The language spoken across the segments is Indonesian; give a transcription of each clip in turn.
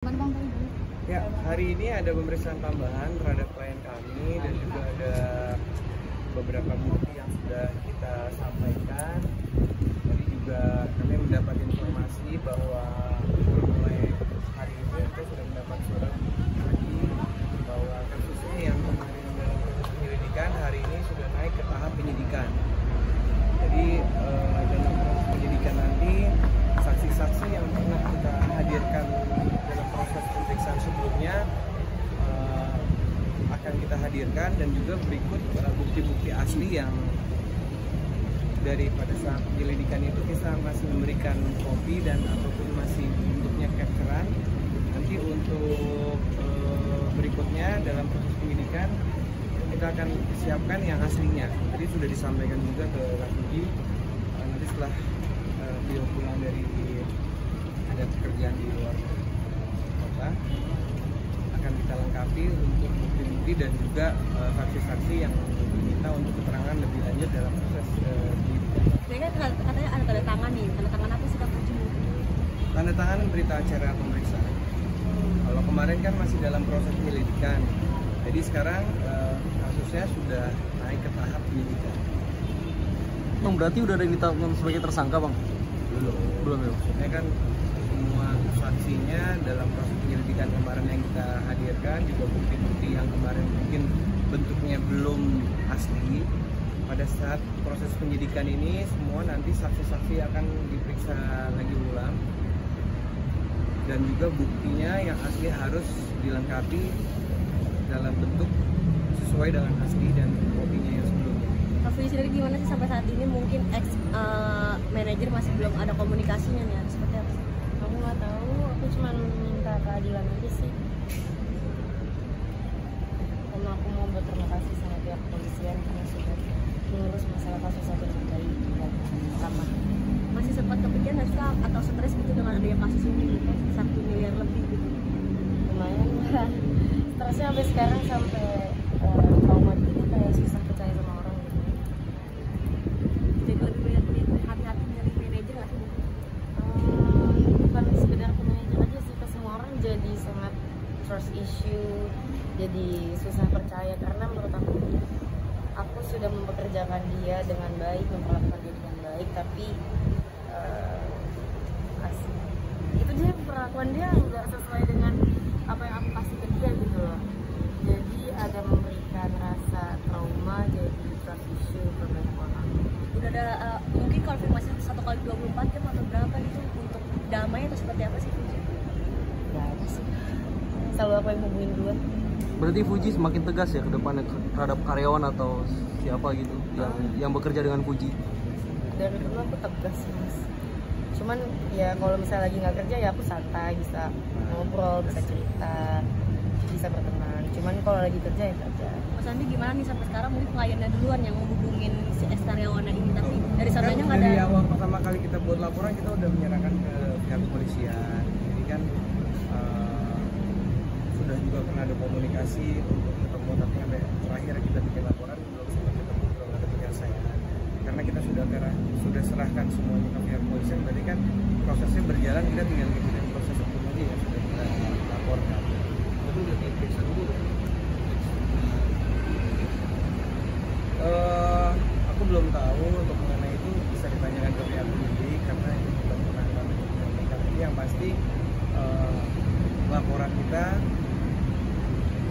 Ya, hari ini ada pemeriksaan tambahan terhadap klien kami dan juga ada beberapa bukti yang sudah kita sampaikan. Tadi juga kami mendapat informasi bahwa mulai hari ini kita sudah mendapat surat lagi bahwa kasusnya yang kemarin dalam proses penyelidikan hari ini sudah naik ke tahap penyidikan. Jadi dalam proses penyidikan nanti saksi-saksi yang pernah kita hadirkan dalam proses pemeriksaan sebelumnya akan kita hadirkan, dan juga berikut bukti-bukti asli yang daripada saat penyelidikan itu kita masih memberikan kopi dan ataupun masih bentuknya capturean. Nanti untuk berikutnya dalam proses penyidikan kita akan siapkan yang aslinya. Tadi sudah disampaikan juga ke Rafuji, nanti setelah beliau pulang dari ada pekerjaan di luar kota akan kita lengkapi untuk bukti-bukti dan juga saksi-saksi yang diminta untuk keterangan lebih lanjut dalam proses penyidikan. Katanya ada tanda tangan nih, tanda tangan apa sih Kak? Tanda tangan berita acara pemeriksaan. Kalau kemarin kan masih dalam proses penyelidikan, jadi sekarang kasusnya sudah naik ke tahap penyidikan. Bang, berarti udah ada yang ditetapkan sebagai tersangka, Bang? Belum ya? Maksudnya kan semua saksinya dalam proses penyelidikan kemarin yang kita hadirkan, juga bukti-bukti yang kemarin mungkin bentuknya belum asli. Pada saat proses penyidikan ini semua nanti saksi-saksi akan diperiksa lagi ulang, dan juga buktinya yang asli harus dilengkapi dalam bentuk sesuai dengan asli dan kopinya yang sebelumnya. Kasus sendiri gimana sih sampai saat ini? Mungkin ex manajer masih belum ada komunikasinya nih, harus seperti apa sih? Aku nggak tahu, aku cuma minta keadilan aja sih. Dan aku mau berterima kasih sama pihak kepolisian karena sudah mengurus masalah kasus aku dengan baik dan lama. Masih sempat kepikiran nggak sih atau stres gitu dengan adanya kasus ini gitu, 1 miliar lebih gitu? Lumayan lah. Stresnya sampai sekarang, sampai trauma gitu, kayak susah percaya sama orang gitu. Jadi lebih banyak hati-hati dari manajer nggak sih? Bukan sekedar ke manajer aja sih, ke semua orang jadi sangat trust issue, jadi susah percaya karena menurut aku sudah mempekerjakan dia dengan baik, memperlakukan dia dengan baik, tapi itu dia perlakuan dia nggak sesuai dengan apa yang aku kasih ke dia gitu loh. Jadi ada memberikan rasa trauma, jadi trust issue ke banyak orang. Udah ada mungkin konfirmasi 1x24 jam atau berapa gitu untuk damai atau seperti apa sih? Nggak ada sih. Selalu aku yang hubungin duluan. Berarti Fuji semakin tegas ya ke depannya terhadap karyawan atau siapa gitu yang bekerja dengan Fuji? Dari dulu aku tegas sih, Mas. Cuman ya kalau misalnya lagi nggak kerja ya aku santai, bisa ngobrol, bisa cerita, bisa berteman. Cuman kalau lagi kerja ya kerja. Mas Andi gimana nih sampai sekarang? Mungkin kliennya duluan yang menghubungin si ex karyawannya ini, tapi dari sananya nggak ada. Dari awal pertama kali kita buat laporan kita udah menyerahkan ke pihak kepolisian. Jadi kan sudah juga pernah ada komunikasi untuk ketemu, tapi sampai terakhir kita bikin laporan belum sempat ketemu, belum ada penyelesaian. Karena kita sudah serahkan semuanya ke pihak kepolisian. Tadi kan prosesnya berjalan, kita tinggal ngikutin proses hukum aja yang sudah kita laporkan. Itu udah diperiksa dulu. Aku belum tahu untuk mengenai itu, bisa ditanyakan ke pihak penyidik karena itu belum pernah kami menyampaikan. Jadi yang pasti laporan kita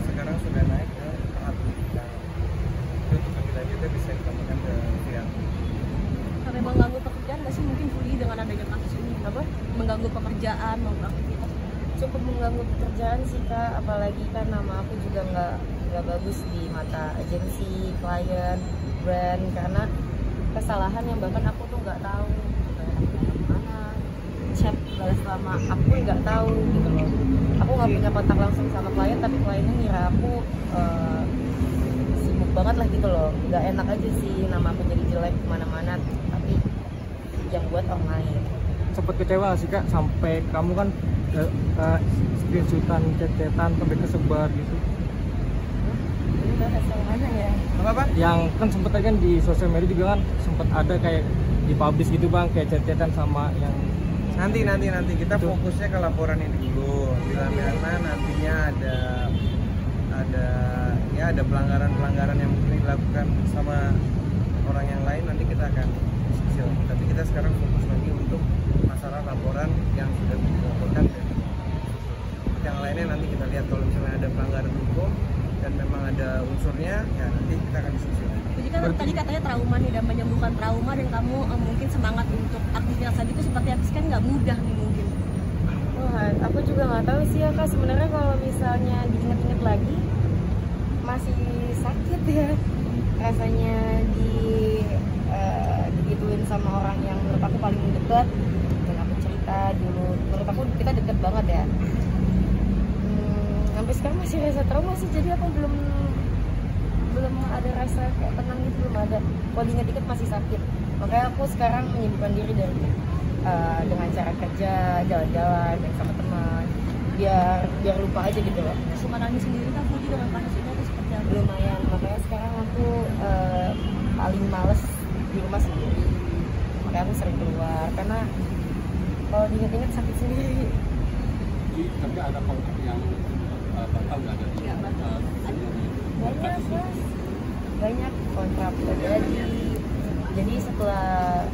sekarang sudah naik ke tahap penyidikan. Itu untuk lebih lanjutnya bisa ditanyakan ke pihak. Sampai mengganggu pekerjaan nggak sih mungkin Fuji dengan adanya kasus ini? Apa? Mengganggu pekerjaan, mengganggu aktivitas? Cukup mengganggu pekerjaan sih Kak, apalagi kan nama aku juga nggak bagus di mata agensi, klien, brand, karena kesalahan yang bahkan aku tuh nggak tahu mana chat balas lama aku nggak tahu gitu loh. Aku nggak punya kontak langsung sama klien, tapi kliennya ngira aku sibuk banget lah gitu loh. Nggak enak aja sih nama aku jadi jelek kemana-mana, tapi yang buat orang lain. Sempat kecewa sih Kak, sampai kamu kan screenshotan, chat-chatan sampai kesebar gitu. Ini bahasa mana ya? Apa? Yang kan sempat kan di sosial media juga kan sempat ada kayak dipublish gitu Bang, kayak chat-chatan sama yang Nanti kita fokusnya ke laporan ini dulu. Bila mana nantinya ada pelanggaran yang mungkin dilakukan sama orang yang lain, nanti kita akan diskusi lagi. Tapi kita sekarang fokus lagi untuk masalah laporan yang sudah dilaporkan dari yang lainnya. Nanti kita lihat kalau misalnya ada pelanggaran hukum dan memang ada unsurnya, ya nanti kita akan diskusi lagi. Jadi kan tadi katanya trauma nih, dan menyembuhkan trauma, dan kamu mungkin semangat untuk aktivitas tadi itu seperti apa sih, kan nggak mudah nih mungkin. Wah, aku juga nggak tahu sih ya Kak, sebenarnya kalau misalnya diinget-inget lagi masih sakit ya rasanya digituin sama orang yang menurut aku paling dekat. Dan aku cerita dulu, menurut aku kita deket banget ya. Sampai sekarang masih rasa trauma sih, jadi aku belum ada rasa kayak tenang gitu, belum ada. Kalau diinget-inget masih sakit, makanya aku sekarang menyibukkan diri dari dengan cara kerja, jalan-jalan dan sama teman, biar lupa aja gitu loh. Suka nangis sendiri kan Fuji dengan kasus ini itu seperti apa? Lumayan, makanya sekarang aku paling males di rumah sendiri, makanya aku sering keluar karena kalau diinget-inget sakit sendiri. Tapi ada kontak yang batal nggak ada? Nggak batal. Banyak kontrak terjadi. Jadi setelah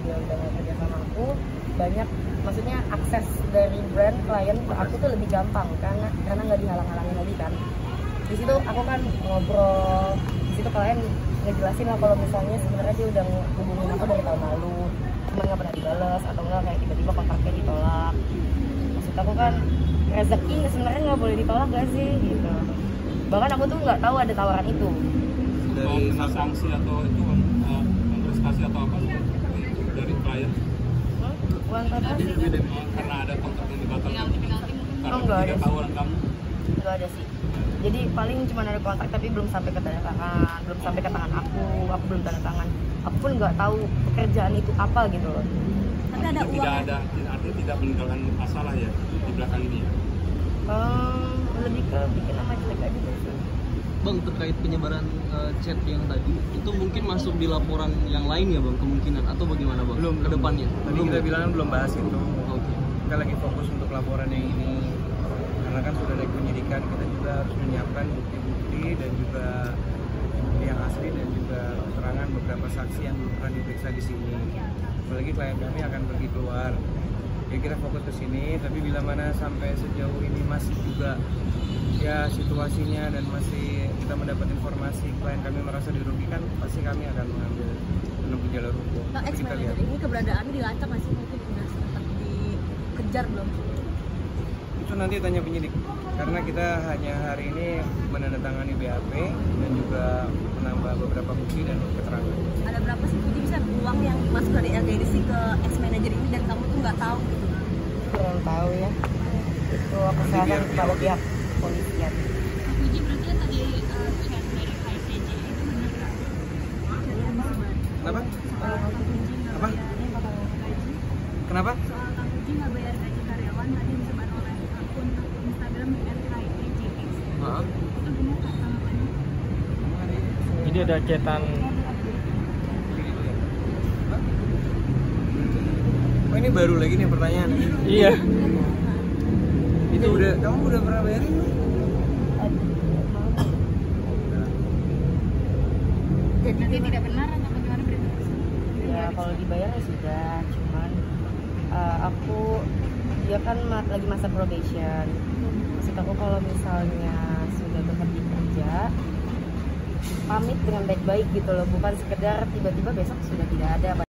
dia udah nggak kerja sama aku, banyak, maksudnya akses dari brand klien ke aku tuh lebih gampang karena nggak dihalang-halangin lagi kan. Di situ aku kan ngobrol, di situ klien ngejelasin lah kalau misalnya sebenarnya dia udah hubungin aku dari tahun lalu, cuma nggak pernah dibales atau nggak kayak tiba-tiba kontraknya ditolak. Maksud aku kan rezeki sebenarnya nggak boleh ditolak gak sih gitu. Bahkan aku tuh nggak tahu ada tawaran itu. Dari sanksi atau itu prestasi atau apa dari klien? Uang prestasi Karena ada kontrak yang dibatalkan. Karena nggak ada tidak sih. tawaran kamu. Nggak ada sih. Jadi paling cuma ada kontrak tapi belum sampai ke tanda tangan, belum sampai ke tangan aku belum tanda tangan. Aku pun nggak tahu pekerjaan itu apa gitu loh. Tapi ada uang. Artinya tidak meninggalkan masalah ya di belakang ini ya. Lebih ke bikin nama jelek aja sih. Bang, terkait penyebaran chat yang tadi itu mungkin masuk di laporan yang lain ya Bang, kemungkinan, atau bagaimana Bang? Belum ke depannya. Tadi kita bilang belum bahas itu. Oke. Kita lagi fokus untuk laporan yang ini karena kan sudah ada penyidikan, kita juga harus menyiapkan bukti-bukti dan juga bukti yang asli dan juga keterangan beberapa saksi yang belum pernah diperiksa di sini. Apalagi klien kami akan pergi keluar. Ya kita fokus ke sini, tapi bila mana sampai sejauh ini masih juga ya situasinya dan masih kita mendapat informasi klien kami merasa dirugikan, pasti kami akan menempuh jalur hukum. Pak, Tapi kita lihat. ini keberadaannya dilacak nggak sih, mungkin udah sempat dikejar belum? Itu nanti tanya penyidik, karena kita hanya hari ini menandatangani BAP dan juga menambah beberapa bukti dan keterangan. Ada berapa sih Fuji bisa uang yang masuk dari LGDC ke ex-manager ini dan kamu tuh nggak tahu gitu? Kurang tahu ya. Itu aku serahkan kepada pihak kepolisian. Fuji berarti yang tadi chat dari KITJ itu benar nggak? Kenapa? Apa? Kenapa? Soal Kang Fuji nggak bayar gaji karyawan tadi disebar oleh akun Instagram @KITJX. Itu benar nggak tanggapannya? Jadi ada cetan. Oh ini baru lagi nih pertanyaan. Iya. Itu kamu udah pernah bayarin belum? Jadi dia tidak benar atau bagaimana berita tersebut? Ya kalau dibayar ya sudah, cuman dia kan lagi masa probation. Maksud aku kalau misalnya sudah berhenti kerja, pamit dengan baik-baik gitu loh, bukan sekedar tiba-tiba besok sudah tidak ada.